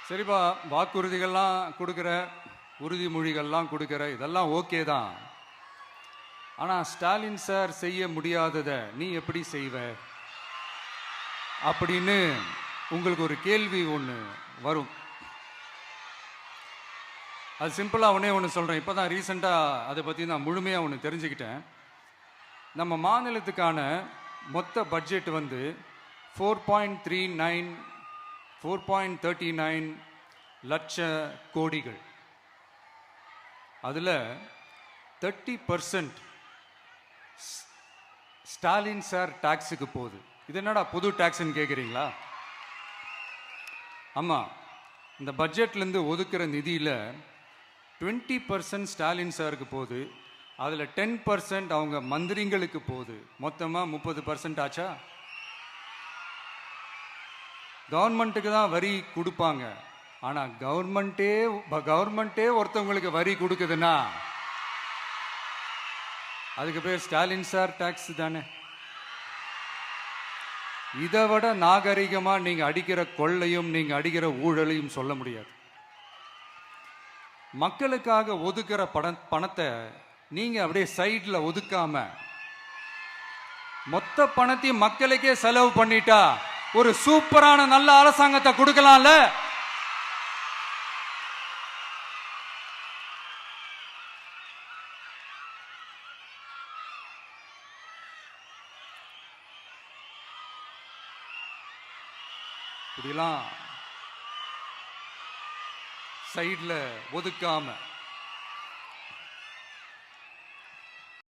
சரிப்பா, வாக்குறுதிகள்லாம் கொடுக்குற, உறுதிமொழிகள்லாம் கொடுக்குற, இதெல்லாம் ஓகே தான். ஆனால் ஸ்டாலின் சார் செய்ய முடியாததை நீ எப்படி செய்வ அப்படின்னு உங்களுக்கு ஒரு கேள்வி ஒன்று வரும். அது சிம்பிளாக ஒன்று சொல்கிறேன். இப்போ தான் ரீசெண்டாக அதை பற்றி நான் முழுமையாக ஒன்று தெரிஞ்சுக்கிட்டேன். நம்ம மாநிலத்துக்கான மொத்த பட்ஜெட் வந்து 4.39 லட்ச கோடிகள். அதில் 30% ஸ்டாலின் சார் டாக்ஸுக்கு போகுது. இது என்னடா புது டாக்ஸ்ன்னு கேட்குறீங்களா? ஆமாம், இந்த பட்ஜெட்லேருந்து ஒதுக்குற நிதியில் 20% ஸ்டாலின் சாருக்கு போகுது. அதில் 10% அவங்க மந்திரிங்களுக்கு போகுது. மொத்தமாக 30% ஆச்சா? கவர்மெண்ட்டுக்கு தான் வரி கொடுப்பாங்க. ஆனால் கவர்மெண்ட்டே ஒருத்தவங்களுக்கு வரி கொடுக்குதுன்னா அதுக்கு பேர் ஸ்டாலின் சார் டாக்ஸ் தானே. இதை விட நாகரிகமாக நீங்கள் அடிக்கிற கொள்ளையும் நீங்கள் அடிக்கிற ஊழலையும் சொல்ல முடியாது. மக்களுக்காக ஒதுக்குற பணத்தை நீங்கள் அப்படியே சைடில் ஒதுக்காம மொத்த பணத்தையும் மக்களுக்கே செலவு பண்ணிட்டா ஒரு சூப்பரான நல்ல அரசாங்கத்தை கொடுக்கலாம்ல. இப்படிலாம் சைடில் ஒதுக்காம